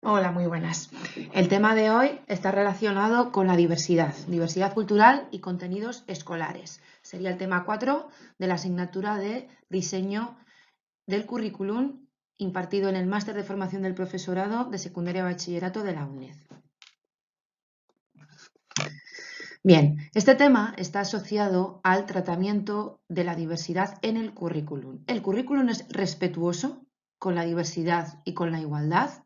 Hola, muy buenas. El tema de hoy está relacionado con la diversidad cultural y contenidos escolares. Sería el tema 4 de la asignatura de diseño del currículum impartido en el máster de formación del profesorado de secundaria y bachillerato de la UNED. Bien, este tema está asociado al tratamiento de la diversidad en el currículum. ¿El currículum es respetuoso con la diversidad y con la igualdad?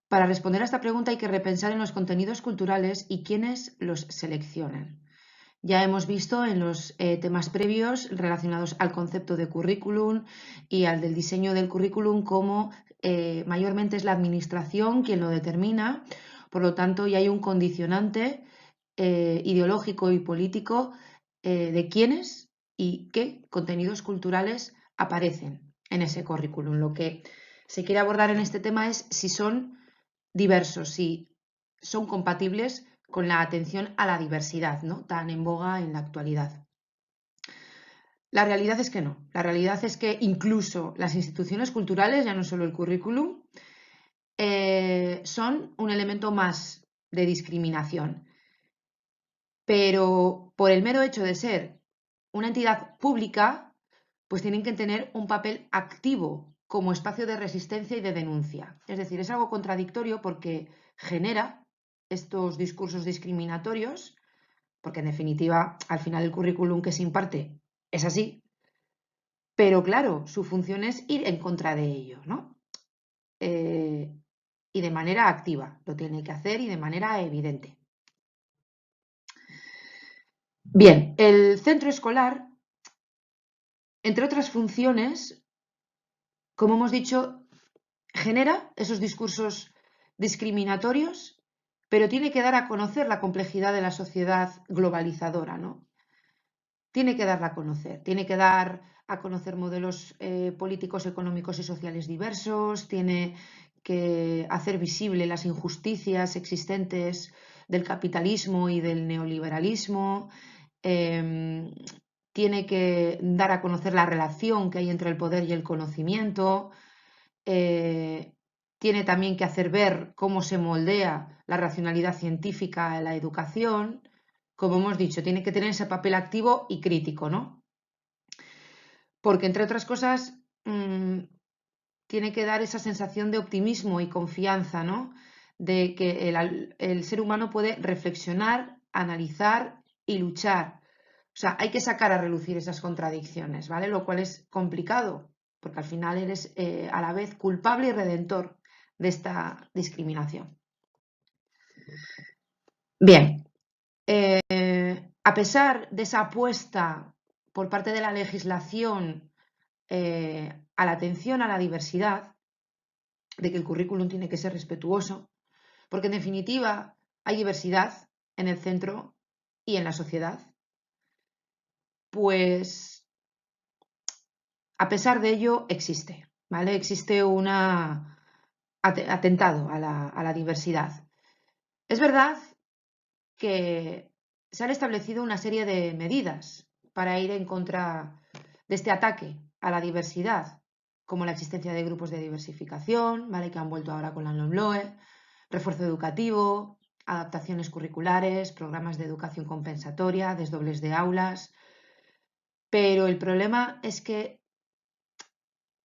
Para responder a esta pregunta hay que repensar en los contenidos culturales y quiénes los seleccionan. Ya hemos visto en los temas previos relacionados al concepto de currículum y al del diseño del currículum cómo mayormente es la administración quien lo determina, por lo tanto ya hay un condicionante ideológico y político de quiénes y qué contenidos culturales aparecen en ese currículum. Lo que se quiere abordar en este tema es si son diversos, si son compatibles con la atención a la diversidad, ¿no?, tan en boga en la actualidad. La realidad es que no. La realidad es que incluso las instituciones culturales, ya no solo el currículum, son un elemento más de discriminación. Pero por el mero hecho de ser una entidad pública, pues tienen que tener un papel activo como espacio de resistencia y de denuncia. Es decir, es algo contradictorio porque genera estos discursos discriminatorios, porque en definitiva, al final el currículum que se imparte es así, pero claro, su función es ir en contra de ello, ¿no? Y de manera activa, lo tiene que hacer y de manera evidente. Bien, el centro escolar, entre otras funciones, como hemos dicho, genera esos discursos discriminatorios, pero tiene que dar a conocer la complejidad de la sociedad globalizadora, ¿no? Tiene que darla a conocer, tiene que dar a conocer modelos políticos, económicos y sociales diversos, tiene que hacer visible las injusticias existentes del capitalismo y del neoliberalismo, tiene que dar a conocer la relación que hay entre el poder y el conocimiento, tiene también que hacer ver cómo se moldea la racionalidad científica en la educación. Como hemos dicho, tiene que tener ese papel activo y crítico, ¿no? Porque, entre otras cosas, tiene que dar esa sensación de optimismo y confianza, ¿no?, de que el ser humano puede reflexionar, analizar y luchar. O sea, hay que sacar a relucir esas contradicciones, ¿vale? Lo cual es complicado, porque al final eres a la vez culpable y redentor de esta discriminación. Bien, a pesar de esa apuesta por parte de la legislación a la atención a la diversidad, de que el currículum tiene que ser respetuoso, porque en definitiva hay diversidad en el centro y en la sociedad, pues a pesar de ello existe, ¿vale? Existe un atentado a la diversidad. Es verdad que se han establecido una serie de medidas para ir en contra de este ataque a la diversidad, como la existencia de grupos de diversificación, ¿vale?, que han vuelto ahora con la LOMLOE, refuerzo educativo, adaptaciones curriculares, programas de educación compensatoria, desdobles de aulas. Pero el problema es que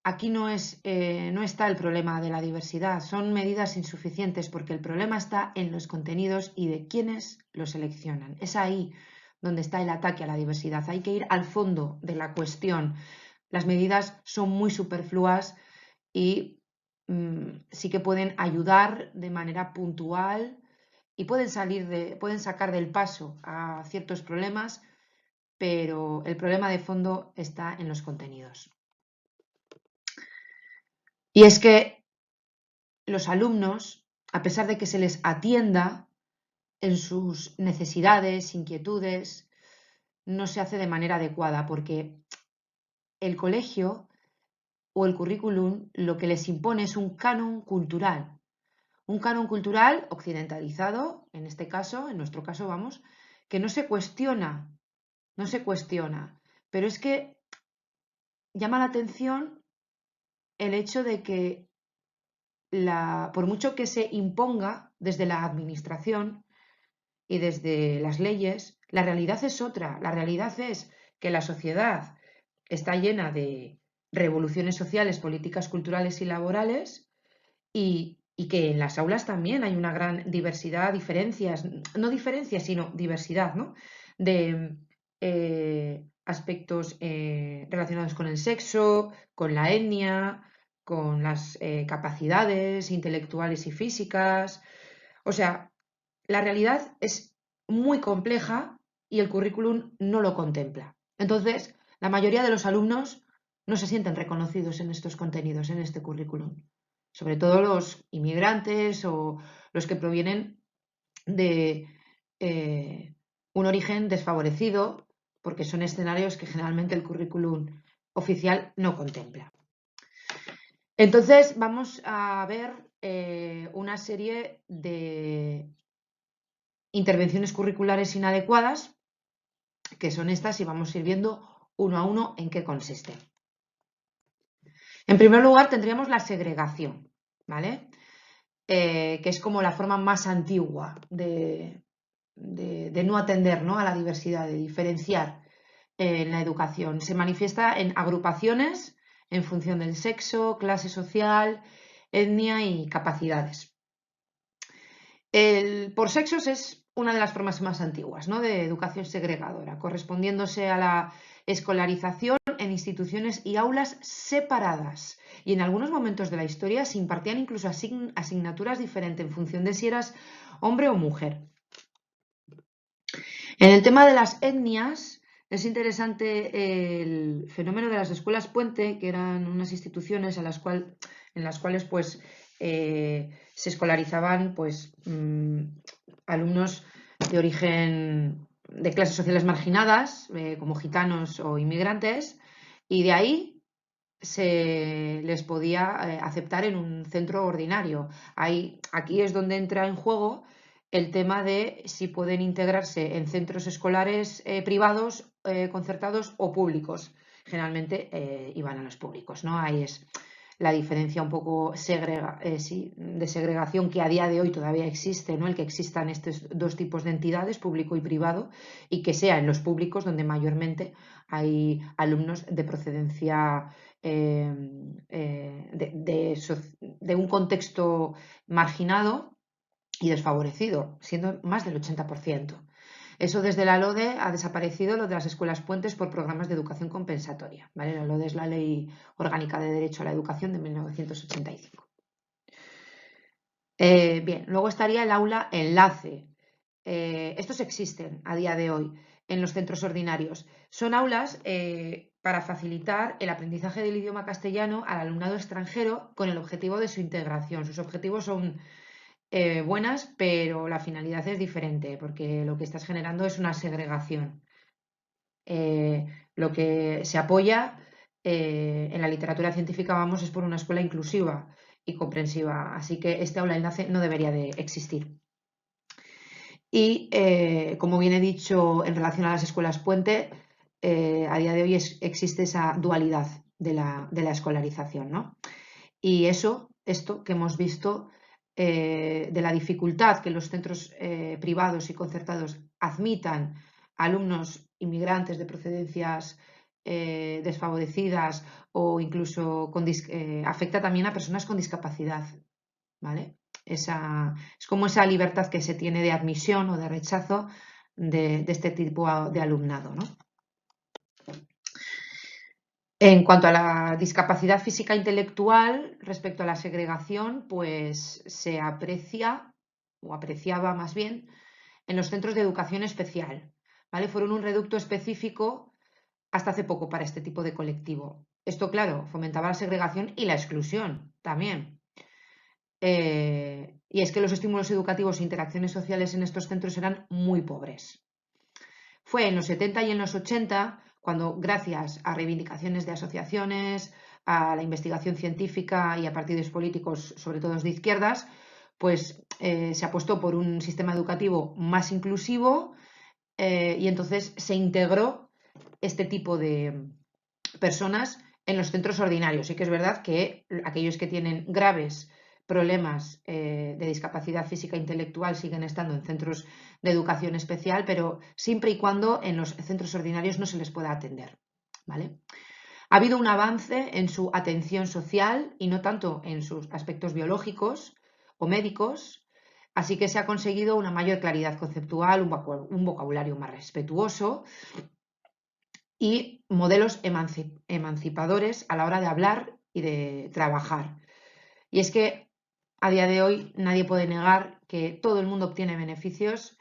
aquí no está el problema de la diversidad, son medidas insuficientes porque el problema está en los contenidos y de quiénes los seleccionan. Es ahí donde está el ataque a la diversidad. Hay que ir al fondo de la cuestión. Las medidas son muy superfluas y sí que pueden ayudar de manera puntual y pueden sacar del paso a ciertos problemas, pero el problema de fondo está en los contenidos. Y es que los alumnos, a pesar de que se les atienda en sus necesidades, inquietudes, no se hace de manera adecuada porque el colegio o el currículum lo que les impone es un canon cultural occidentalizado, en este caso, en nuestro caso, vamos, que no se cuestiona, pero es que llama la atención el hecho de que por mucho que se imponga desde la administración y desde las leyes, la realidad es otra. La realidad es que la sociedad está llena de revoluciones sociales, políticas, culturales y laborales y que en las aulas también hay una gran diversidad, diferencias, no diferencias, sino diversidad, ¿no? De aspectos relacionados con el sexo, con la etnia, con las capacidades intelectuales y físicas. O sea, la realidad es muy compleja y el currículum no lo contempla. Entonces, la mayoría de los alumnos no se sienten reconocidos en estos contenidos, en este currículum. Sobre todo los inmigrantes o los que provienen de un origen desfavorecido, porque son escenarios que generalmente el currículum oficial no contempla. Entonces, vamos a ver una serie de intervenciones curriculares inadecuadas, que son estas, y vamos a ir viendo uno a uno en qué consisten. En primer lugar, tendríamos la segregación, ¿vale? Que es como la forma más antigua de no atender, ¿no?, a la diversidad, de diferenciar en la educación. Se manifiesta en agrupaciones en función del sexo, clase social, etnia y capacidades. Por sexos es una de las formas más antiguas, ¿no?, de educación segregadora, correspondiéndose a la escolarización en instituciones y aulas separadas. Y en algunos momentos de la historia se impartían incluso asignaturas diferentes en función de si eras hombre o mujer. En el tema de las etnias, es interesante el fenómeno de las escuelas puente, que eran unas instituciones en las cuales pues, se escolarizaban pues, alumnos de origen de clases sociales marginadas, como gitanos o inmigrantes, y de ahí se les podía aceptar en un centro ordinario. Aquí es donde entra en juego el tema de si pueden integrarse en centros escolares privados, concertados o públicos. Generalmente iban a los públicos, ¿no? Ahí es la diferencia un poco de segregación que a día de hoy todavía existe, ¿no? El que existan estos dos tipos de entidades, público y privado, y que sea en los públicos donde mayormente hay alumnos de procedencia de un contexto marginado y desfavorecido, siendo más del 80%. Eso desde la LODE ha desaparecido lo de las escuelas puentes por programas de educación compensatoria, ¿vale? La LODE es la Ley Orgánica de Derecho a la Educación de 1985. Bien, luego estaría el aula enlace. Estos existen a día de hoy en los centros ordinarios. Son aulas para facilitar el aprendizaje del idioma castellano al alumnado extranjero con el objetivo de su integración. Sus objetivos son buenas, pero la finalidad es diferente, porque lo que estás generando es una segregación. Lo que se apoya en la literatura científica, vamos, es por una escuela inclusiva y comprensiva, así que este aula enlace no debería de existir. Y, como bien he dicho, en relación a las escuelas puente, a día de hoy existe esa dualidad de la escolarización, ¿no? Y esto que hemos visto de la dificultad que los centros privados y concertados admitan alumnos inmigrantes de procedencias desfavorecidas o incluso afecta también a personas con discapacidad, ¿vale? Es como esa libertad que se tiene de admisión o de rechazo de este tipo de alumnado, ¿no? En cuanto a la discapacidad física e intelectual, respecto a la segregación, pues se aprecia, o apreciaba más bien, en los centros de educación especial, ¿vale? Fueron un reducto específico hasta hace poco para este tipo de colectivo. Esto, claro, fomentaba la segregación y la exclusión también. Y es que los estímulos educativos e interacciones sociales en estos centros eran muy pobres. Fue en los 70 y en los 80 cuando, gracias a reivindicaciones de asociaciones, a la investigación científica y a partidos políticos, sobre todo de izquierdas, pues se apostó por un sistema educativo más inclusivo y entonces se integró este tipo de personas en los centros ordinarios. Sí que es verdad que aquellos que tienen graves problemas de discapacidad física e intelectual siguen estando en centros de educación especial, pero siempre y cuando en los centros ordinarios no se les pueda atender, ¿vale? Ha habido un avance en su atención social y no tanto en sus aspectos biológicos o médicos, así que se ha conseguido una mayor claridad conceptual, un vocabulario más respetuoso y modelos emancipadores a la hora de hablar y de trabajar. Y es que a día de hoy nadie puede negar que todo el mundo obtiene beneficios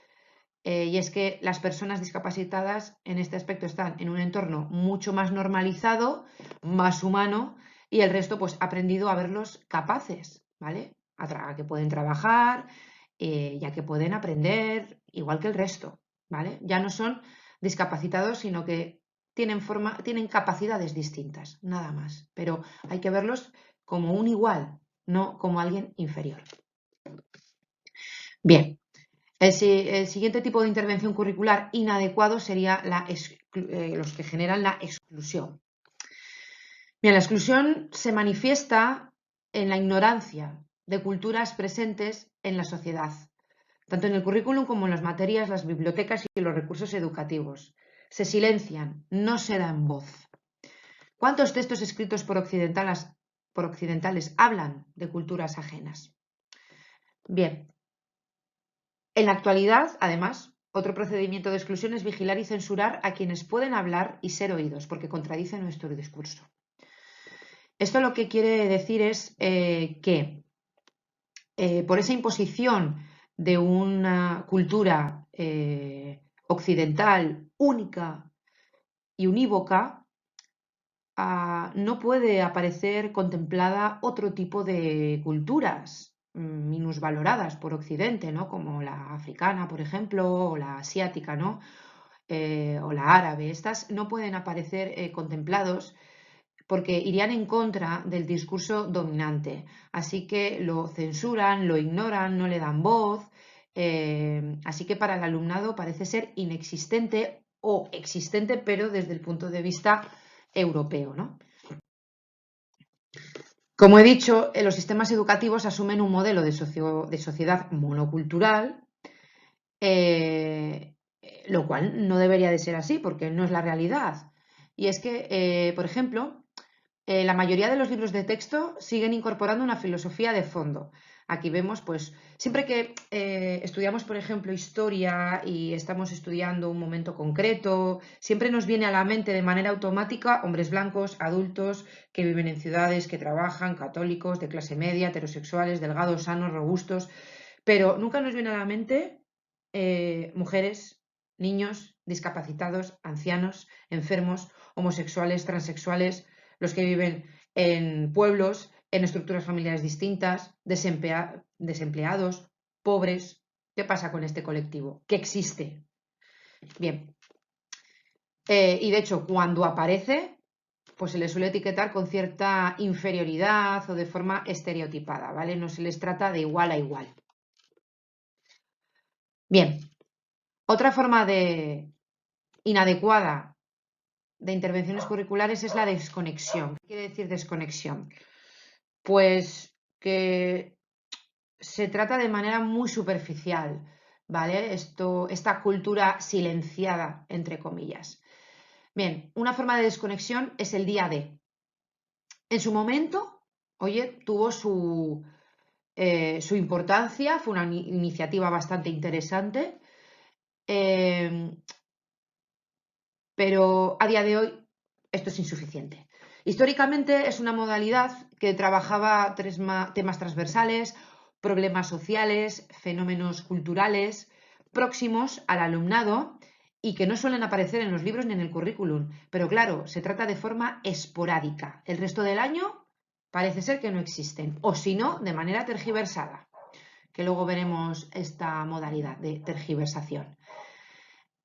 y es que las personas discapacitadas en este aspecto están en un entorno mucho más normalizado, más humano y el resto pues ha aprendido a verlos capaces, ¿vale? A que pueden trabajar, ya que pueden aprender igual que el resto, ¿vale? Ya no son discapacitados, sino que tienen capacidades distintas, nada más. Pero hay que verlos como un igual, no como alguien inferior. Bien, el siguiente tipo de intervención curricular inadecuado sería los que generan la exclusión. Bien, la exclusión se manifiesta en la ignorancia de culturas presentes en la sociedad, tanto en el currículum como en las materias, las bibliotecas y los recursos educativos. Se silencian, no se dan voz. ¿Cuántos textos escritos por occidentales hablan de culturas ajenas? Bien, en la actualidad, además, otro procedimiento de exclusión es vigilar y censurar a quienes pueden hablar y ser oídos, porque contradicen nuestro discurso. Esto lo que quiere decir es que por esa imposición de una cultura occidental única y unívoca, no puede aparecer contemplada otro tipo de culturas minusvaloradas por Occidente, ¿no? Como la africana, por ejemplo, o la asiática, ¿no? O la árabe. Estas no pueden aparecer contemplados porque irían en contra del discurso dominante. Así que lo censuran, lo ignoran, no le dan voz. Así que para el alumnado parece ser inexistente o existente, pero desde el punto de vista europeo, ¿no? Como he dicho, los sistemas educativos asumen un modelo de sociedad monocultural, lo cual no debería de ser así porque no es la realidad. Y es que, por ejemplo, la mayoría de los libros de texto siguen incorporando una filosofía de fondo. Aquí vemos, pues, siempre que estudiamos, por ejemplo, historia y estamos estudiando un momento concreto, siempre nos viene a la mente de manera automática hombres blancos, adultos, que viven en ciudades, que trabajan, católicos, de clase media, heterosexuales, delgados, sanos, robustos, pero nunca nos viene a la mente mujeres, niños, discapacitados, ancianos, enfermos, homosexuales, transexuales, los que viven en pueblos, en estructuras familiares distintas, desempleados, pobres. ¿Qué pasa con este colectivo? ¿Qué existe? Bien. Y de hecho, cuando aparece, pues se les suele etiquetar con cierta inferioridad o de forma estereotipada, ¿vale? No se les trata de igual a igual. Bien. Otra forma inadecuada de intervenciones curriculares es la desconexión. ¿Qué quiere decir desconexión? Pues que se trata de manera muy superficial, ¿vale? Esta cultura silenciada, entre comillas. Bien, una forma de desconexión es el día D. En su momento, oye, tuvo su importancia, fue una iniciativa bastante interesante, pero a día de hoy esto es insuficiente. Históricamente es una modalidad que trabajaba temas transversales, problemas sociales, fenómenos culturales próximos al alumnado y que no suelen aparecer en los libros ni en el currículum. Pero claro, se trata de forma esporádica. El resto del año parece ser que no existen, o si no, de manera tergiversada, que luego veremos esta modalidad de tergiversación.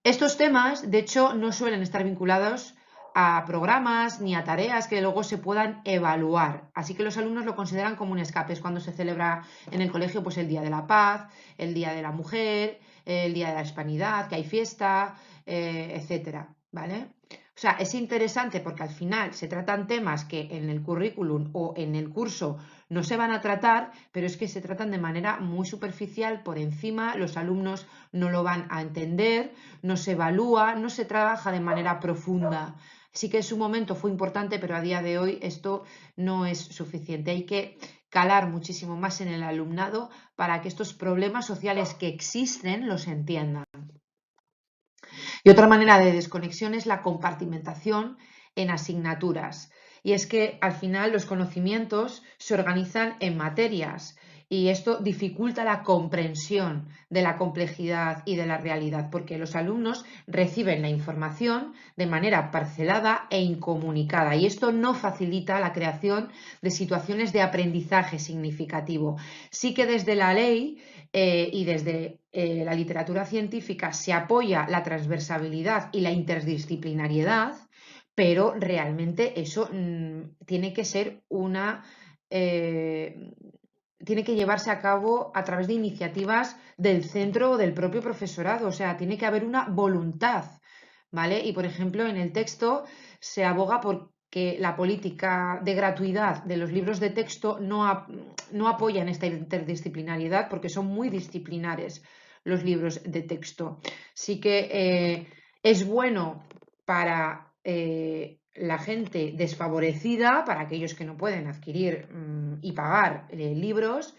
Estos temas, de hecho, no suelen estar vinculados a programas ni a tareas que luego se puedan evaluar. Así que los alumnos lo consideran como un escape. Es cuando se celebra en el colegio pues, el Día de la Paz, el Día de la Mujer, el Día de la Hispanidad, que hay fiesta, etcétera, ¿vale? O sea, es interesante porque al final se tratan temas que en el currículum o en el curso no se van a tratar, pero es que se tratan de manera muy superficial, por encima, los alumnos no lo van a entender, no se evalúa, no se trabaja de manera profunda. Sí que en su momento fue importante, pero a día de hoy esto no es suficiente. Hay que calar muchísimo más en el alumnado para que estos problemas sociales que existen los entiendan. Y otra manera de desconexión es la compartimentación en asignaturas. Y es que al final los conocimientos se organizan en materias y esto dificulta la comprensión de la complejidad y de la realidad, porque los alumnos reciben la información de manera parcelada e incomunicada y esto no facilita la creación de situaciones de aprendizaje significativo. Sí que desde la ley y desde la literatura científica se apoya la transversabilidad y la interdisciplinariedad, pero realmente eso tiene que ser tiene que llevarse a cabo a través de iniciativas del centro o del propio profesorado, o sea, tiene que haber una voluntad, ¿vale? Y por ejemplo, en el texto se aboga por que la política de gratuidad de los libros de texto no apoyan esta interdisciplinariedad porque son muy disciplinares los libros de texto. Sí que es bueno para la gente desfavorecida, para aquellos que no pueden adquirir y pagar libros,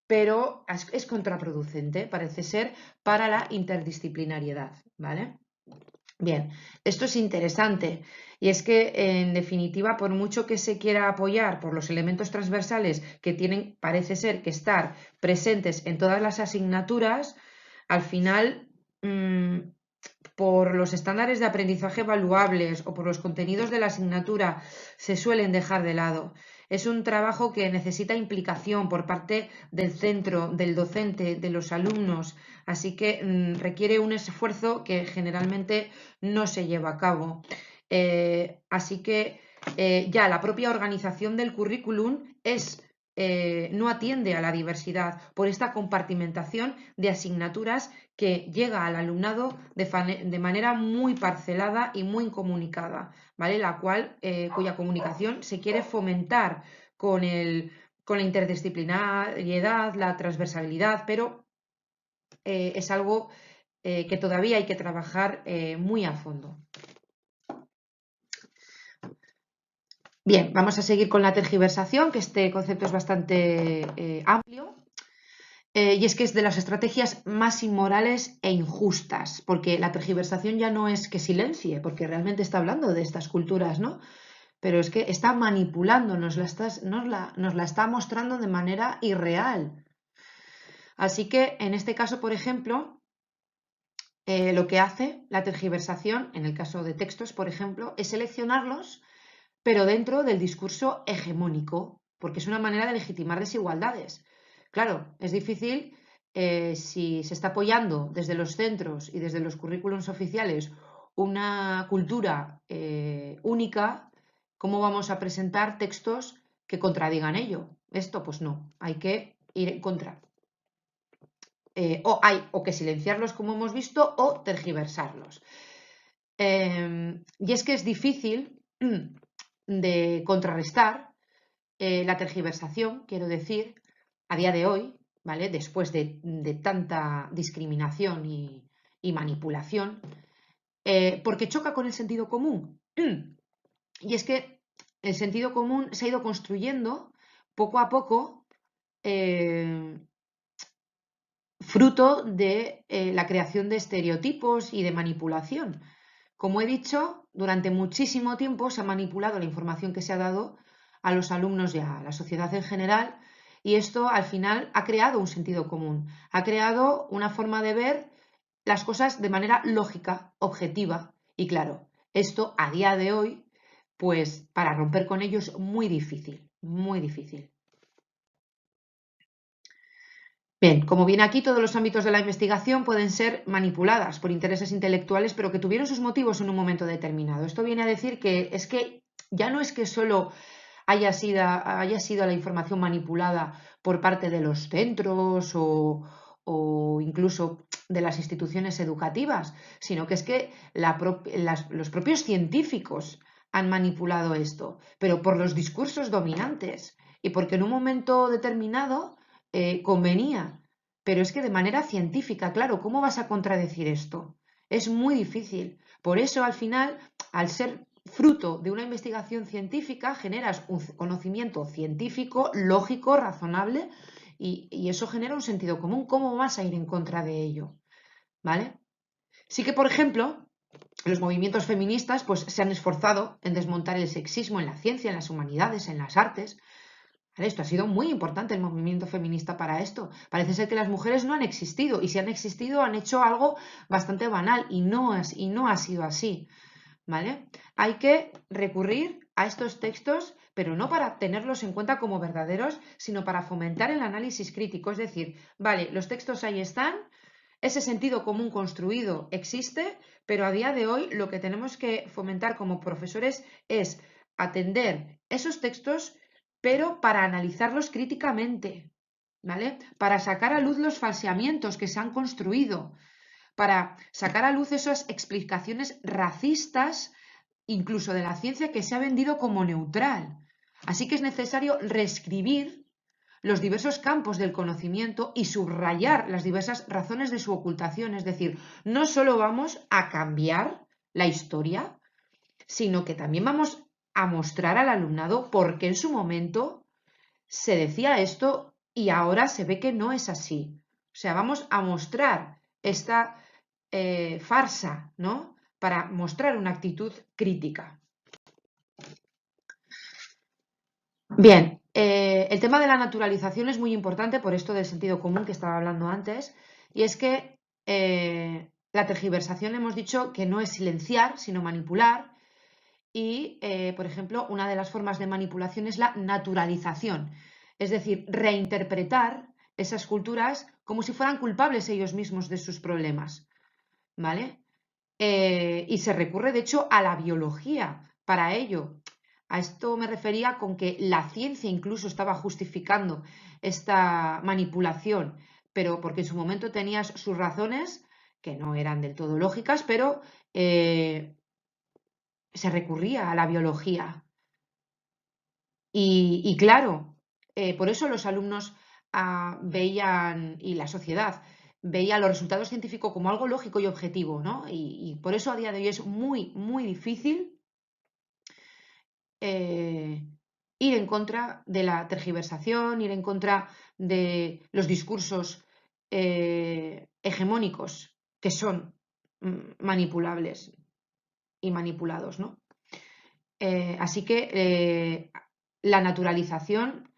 pero es contraproducente, parece ser, para la interdisciplinariedad, ¿vale? Bien, esto es interesante y es que, en definitiva, por mucho que se quiera apoyar por los elementos transversales que tienen, parece ser que estar presentes en todas las asignaturas, al final, por los estándares de aprendizaje evaluables o por los contenidos de la asignatura, se suelen dejar de lado. Es un trabajo que necesita implicación por parte del centro, del docente, de los alumnos, así que requiere un esfuerzo que generalmente no se lleva a cabo. Así que ya la propia organización del currículum no atiende a la diversidad por esta compartimentación de asignaturas que llega al alumnado de manera muy parcelada y muy incomunicada, ¿vale? Cuya comunicación se quiere fomentar con la interdisciplinariedad, la transversalidad, pero es algo que todavía hay que trabajar muy a fondo. Bien, vamos a seguir con la tergiversación, que este concepto es bastante amplio. Y es que es de las estrategias más inmorales e injustas, porque la tergiversación ya no es que silencie, porque realmente está hablando de estas culturas, ¿no? Pero es que está manipulando, nos la está mostrando de manera irreal. Así que en este caso, por ejemplo, lo que hace la tergiversación, en el caso de textos, por ejemplo, es seleccionarlos, pero dentro del discurso hegemónico, porque es una manera de legitimar desigualdades. Claro, es difícil si se está apoyando desde los centros y desde los currículums oficiales una cultura única, ¿cómo vamos a presentar textos que contradigan ello? Esto, pues no, hay que ir en contra. O que silenciarlos, como hemos visto, o tergiversarlos. Y es que es difícil de contrarrestar la tergiversación, quiero decir, a día de hoy, ¿vale? Después de tanta discriminación y manipulación, porque choca con el sentido común. Y es que el sentido común se ha ido construyendo poco a poco, fruto de la creación de estereotipos y de manipulación. Como he dicho, durante muchísimo tiempo se ha manipulado la información que se ha dado a los alumnos y a la sociedad en general, y esto al final ha creado un sentido común, ha creado una forma de ver las cosas de manera lógica, objetiva, y claro, esto a día de hoy, pues para romper con ello es muy difícil, muy difícil. Bien, como viene aquí, todos los ámbitos de la investigación pueden ser manipuladas por intereses intelectuales, pero que tuvieron sus motivos en un momento determinado. Esto viene a decir que es que ya no es que solo haya sido la información manipulada por parte de los centros o incluso de las instituciones educativas, sino que es que los propios científicos han manipulado esto, pero por los discursos dominantes y porque en un momento determinado convenía. Pero es que de manera científica, claro, ¿cómo vas a contradecir esto? Es muy difícil. Por eso, al final, al ser fruto de una investigación científica, generas un conocimiento científico, lógico, razonable, y eso genera un sentido común. ¿Cómo vas a ir en contra de ello? ¿Vale? Sí que, por ejemplo, los movimientos feministas pues, se han esforzado en desmontar el sexismo en la ciencia, en las humanidades, en las artes. ¿Vale? Esto ha sido muy importante, el movimiento feminista, para esto. Parece ser que las mujeres no han existido, y si han existido han hecho algo bastante banal, y no ha sido así. ¿Vale? Hay que recurrir a estos textos, pero no para tenerlos en cuenta como verdaderos, sino para fomentar el análisis crítico. Es decir, vale, los textos ahí están, ese sentido común construido existe, pero a día de hoy lo que tenemos que fomentar como profesores es atender esos textos, pero para analizarlos críticamente, ¿vale? Para sacar a luz los falseamientos que se han construido, para sacar a luz esas explicaciones racistas, incluso de la ciencia, que se ha vendido como neutral. Así que es necesario reescribir los diversos campos del conocimiento y subrayar las diversas razones de su ocultación. Es decir, no solo vamos a cambiar la historia, sino que también vamos a mostrar al alumnado por qué en su momento se decía esto y ahora se ve que no es así. O sea, vamos a mostrar esta farsa, ¿no? Para mostrar una actitud crítica. Bien, el tema de la naturalización es muy importante por esto del sentido común que estaba hablando antes, y es que la tergiversación hemos dicho que no es silenciar, sino manipular, y, por ejemplo, una de las formas de manipulación es la naturalización, es decir, reinterpretar esas culturas como si fueran culpables ellos mismos de sus problemas, ¿vale? Y se recurre, de hecho, a la biología para ello. A esto me refería con que la ciencia incluso estaba justificando esta manipulación, pero porque en su momento tenías sus razones, que no eran del todo lógicas, pero se recurría a la biología. Y claro, por eso los alumnos veían, y la sociedad, veía los resultados científicos como algo lógico y objetivo, ¿no? Y por eso a día de hoy es muy, muy difícil ir en contra de la tergiversación, ir en contra de los discursos hegemónicos que son manipulables y manipulados, ¿no? Así que la naturalización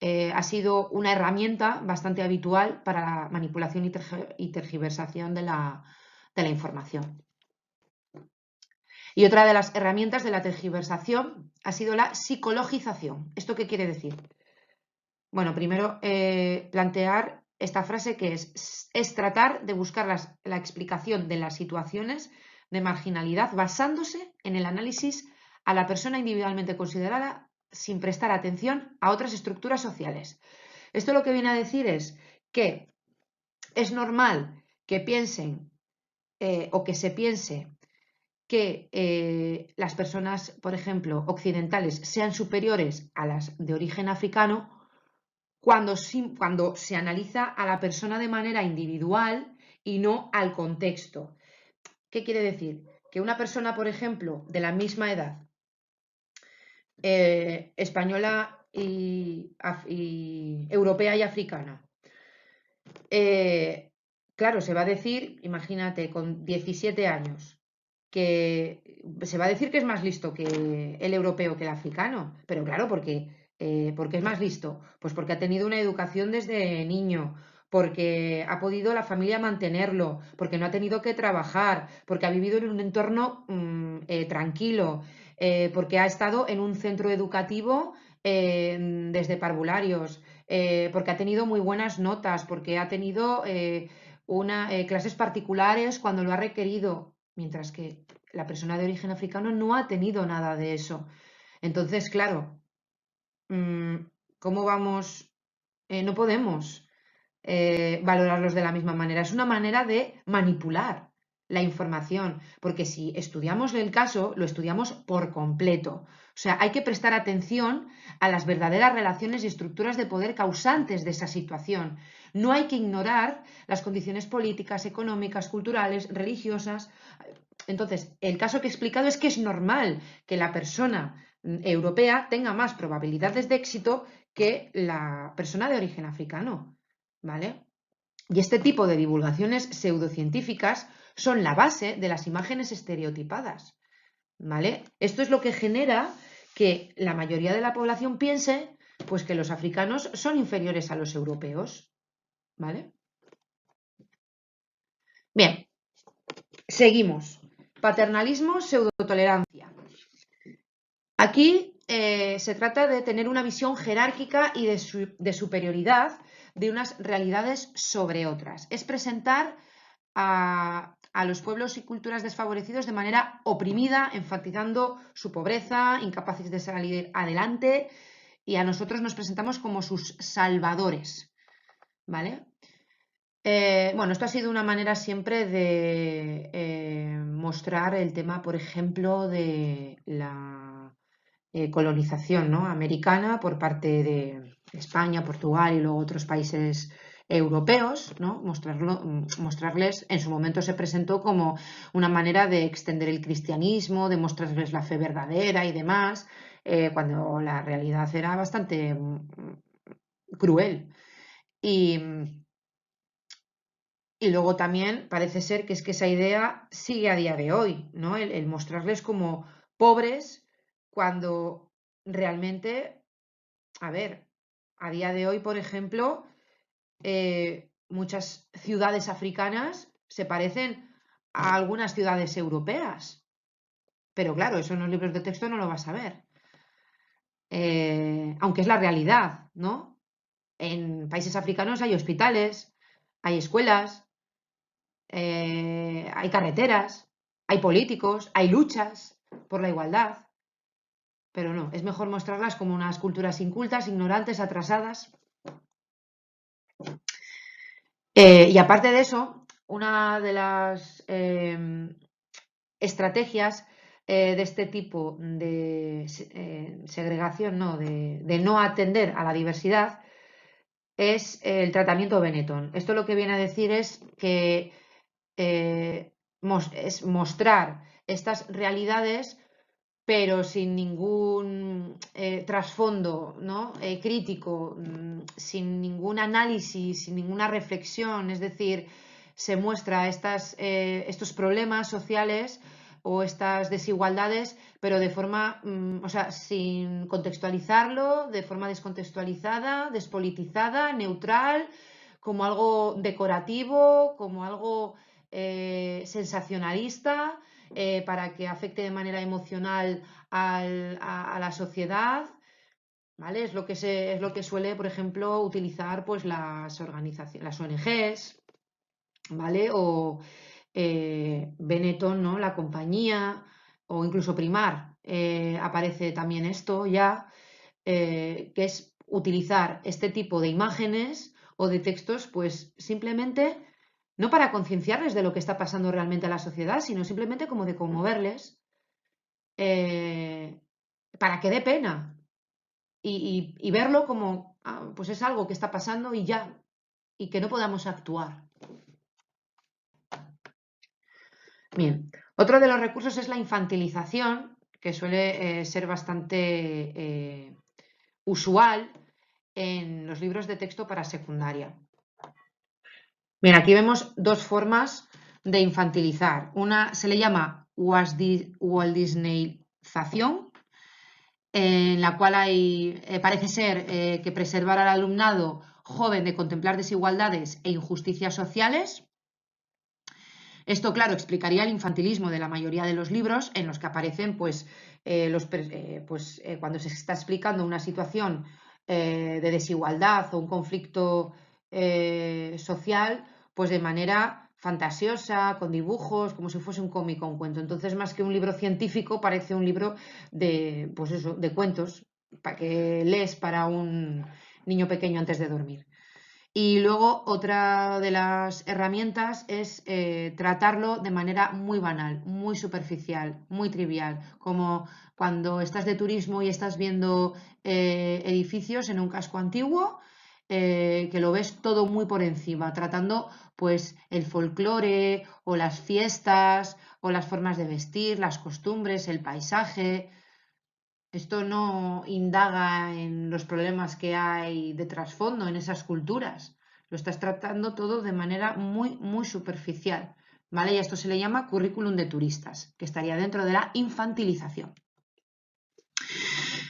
ha sido una herramienta bastante habitual para la manipulación y tergiversación de la información. Y otra de las herramientas de la tergiversación ha sido la psicologización. ¿Esto qué quiere decir? Bueno, primero plantear esta frase que es tratar de buscar la explicación de las situaciones de marginalidad basándose en el análisis a la persona individualmente considerada sin prestar atención a otras estructuras sociales. Esto lo que viene a decir es que es normal que piensen o que se piense que las personas, por ejemplo, occidentales sean superiores a las de origen africano cuando se analiza a la persona de manera individual y no al contexto. ¿Qué quiere decir? Que una persona, por ejemplo, de la misma edad, española y europea y africana, claro, se va a decir, imagínate, con 17 años, que se va a decir que es más listo que el europeo que el africano, pero claro, porque es más listo, pues porque ha tenido una educación desde niño, porque ha podido la familia mantenerlo, porque no ha tenido que trabajar, porque ha vivido en un entorno tranquilo, porque ha estado en un centro educativo desde parvularios, porque ha tenido muy buenas notas, porque ha tenido clases particulares cuando lo ha requerido, mientras que la persona de origen africano no ha tenido nada de eso. Entonces, claro, ¿cómo vamos? No podemos valorarlos de la misma manera. Es una manera de manipular la información, porque si estudiamos el caso, lo estudiamos por completo. O sea, hay que prestar atención a las verdaderas relaciones y estructuras de poder causantes de esa situación. No hay que ignorar las condiciones políticas, económicas, culturales, religiosas. Entonces, el caso que he explicado es que es normal que la persona europea tenga más probabilidades de éxito que la persona de origen africano, ¿vale? Y este tipo de divulgaciones pseudocientíficas son la base de las imágenes estereotipadas, ¿vale? Esto es lo que genera que la mayoría de la población piense pues que los africanos son inferiores a los europeos, ¿vale? Bien, seguimos. Paternalismo, pseudotolerancia. Aquí se trata de tener una visión jerárquica y de superioridad de unas realidades sobre otras. Es presentar a los pueblos y culturas desfavorecidos de manera oprimida, enfatizando su pobreza, incapaces de salir adelante, y a nosotros nos presentamos como sus salvadores, ¿vale? Bueno, esto ha sido una manera siempre de mostrar el tema, por ejemplo, de la colonización, ¿no?, americana por parte de España, Portugal y luego otros países europeos, ¿no? Mostrarles, en su momento se presentó como una manera de extender el cristianismo, de mostrarles la fe verdadera y demás, cuando la realidad era bastante cruel. Y luego también parece ser que es que esa idea sigue a día de hoy, ¿no? El mostrarles como pobres cuando realmente, a ver, a día de hoy, por ejemplo, muchas ciudades africanas se parecen a algunas ciudades europeas. Pero claro, eso en los libros de texto no lo vas a ver. Aunque es la realidad, ¿no? En países africanos hay hospitales, hay escuelas, hay carreteras, hay políticos, hay luchas por la igualdad, pero no, es mejor mostrarlas como unas culturas incultas, ignorantes, atrasadas. Y aparte de eso, una de las estrategias de este tipo de segregación, no, de no atender a la diversidad, es el tratamiento Benetton. Esto lo que viene a decir es que es mostrar estas realidades pero sin ningún trasfondo, ¿no?, crítico, sin ningún análisis, sin ninguna reflexión. Es decir, se muestra estos problemas sociales o estas desigualdades, pero de forma, o sea, sin contextualizarlo, de forma descontextualizada, despolitizada, neutral, como algo decorativo, como algo sensacionalista, para que afecte de manera emocional a la sociedad, ¿vale? Es lo que suele, por ejemplo, utilizar pues las organizaciones, las ONGs, ¿vale? O Benetton, ¿no?, la compañía, o incluso Primar, aparece también esto ya, que es utilizar este tipo de imágenes o de textos, pues simplemente no para concienciarles de lo que está pasando realmente a la sociedad, sino simplemente como de conmoverles, para que dé pena y verlo como, pues es algo que está pasando y ya, y que no podamos actuar. Bien, otro de los recursos es la infantilización, que suele ser bastante usual en los libros de texto para secundaria. Bien, aquí vemos dos formas de infantilizar. Una se le llama Walt Disneyización, en la cual parece ser que preservar al alumnado joven de contemplar desigualdades e injusticias sociales. Esto, claro, explicaría el infantilismo de la mayoría de los libros en los que aparecen cuando se está explicando una situación de desigualdad o un conflicto social, pues de manera fantasiosa, con dibujos, como si fuese un cómic o un cuento. Entonces, más que un libro científico, parece un libro de, pues eso, de cuentos, para que lees para un niño pequeño antes de dormir. Y luego otra de las herramientas es tratarlo de manera muy banal, muy superficial, muy trivial, como cuando estás de turismo y estás viendo edificios en un casco antiguo, que lo ves todo muy por encima, tratando pues el folclore o las fiestas o las formas de vestir, las costumbres, el paisaje. Esto no indaga en los problemas que hay de trasfondo en esas culturas. Lo estás tratando todo de manera muy, muy superficial, ¿vale? Y a esto se le llama currículum de turistas, que estaría dentro de la infantilización.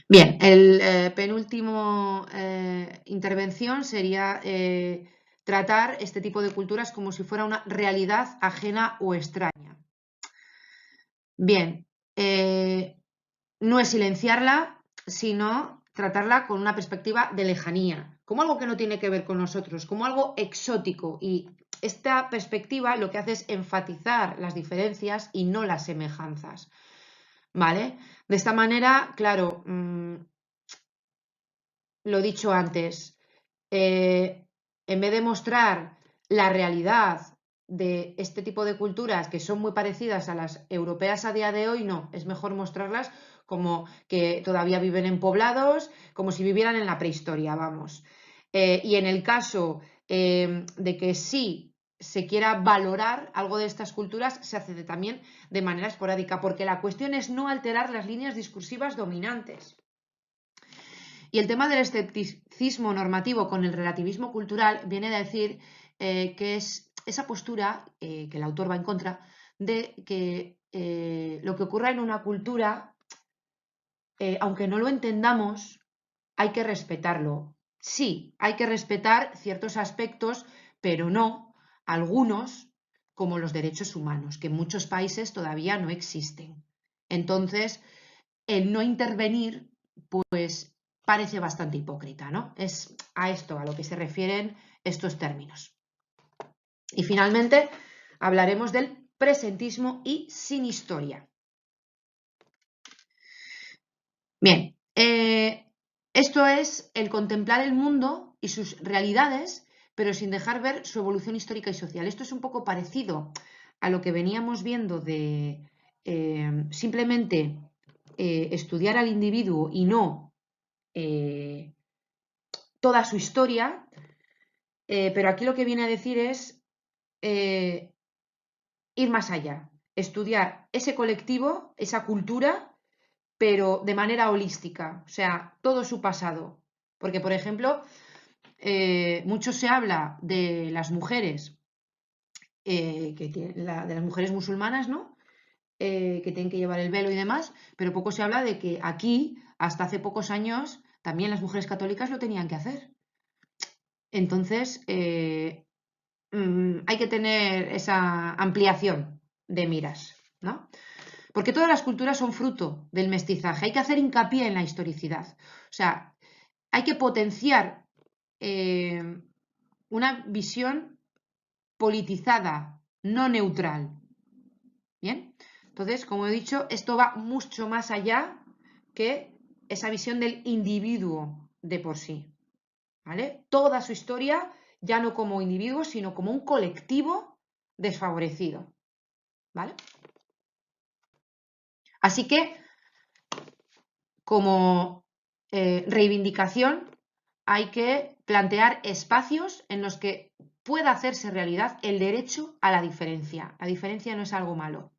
Bien, el penúltimo intervención sería tratar este tipo de culturas como si fuera una realidad ajena o extraña. Bien, no es silenciarla, sino tratarla con una perspectiva de lejanía, como algo que no tiene que ver con nosotros, como algo exótico. Y esta perspectiva lo que hace es enfatizar las diferencias y no las semejanzas, ¿vale? De esta manera, claro, lo dicho antes, en vez de mostrar la realidad de este tipo de culturas que son muy parecidas a las europeas a día de hoy, no, es mejor mostrarlas como que todavía viven en poblados, como si vivieran en la prehistoria, vamos. Y en el caso de que sí se quiera valorar algo de estas culturas, se hace también de manera esporádica, porque la cuestión es no alterar las líneas discursivas dominantes. Y el tema del escepticismo normativo con el relativismo cultural viene a decir que es esa postura que el autor va en contra de que lo que ocurra en una cultura, aunque no lo entendamos, hay que respetarlo. Sí, hay que respetar ciertos aspectos, pero no algunos, como los derechos humanos, que en muchos países todavía no existen. Entonces, el no intervenir, pues parece bastante hipócrita, ¿no? Es a esto a lo que se refieren estos términos. Y finalmente hablaremos del presentismo y sin historia. Bien, esto es el contemplar el mundo y sus realidades, pero sin dejar ver su evolución histórica y social. Esto es un poco parecido a lo que veníamos viendo de simplemente estudiar al individuo y no toda su historia, pero aquí lo que viene a decir es ir más allá, estudiar ese colectivo, esa cultura, pero de manera holística, o sea, todo su pasado. Porque, por ejemplo, mucho se habla de las mujeres, de las mujeres musulmanas, ¿no? Que tienen que llevar el velo y demás, pero poco se habla de que aquí, hasta hace pocos años, también las mujeres católicas lo tenían que hacer. Entonces, hay que tener esa ampliación de miras, ¿no? Porque todas las culturas son fruto del mestizaje. Hay que hacer hincapié en la historicidad. O sea, hay que potenciar una visión politizada, no neutral. ¿Bien? Entonces, como he dicho, esto va mucho más allá que esa visión del individuo de por sí. ¿Vale? Toda su historia, ya no como individuo, sino como un colectivo desfavorecido. ¿Vale? Así que, como reivindicación, hay que plantear espacios en los que pueda hacerse realidad el derecho a la diferencia. La diferencia no es algo malo.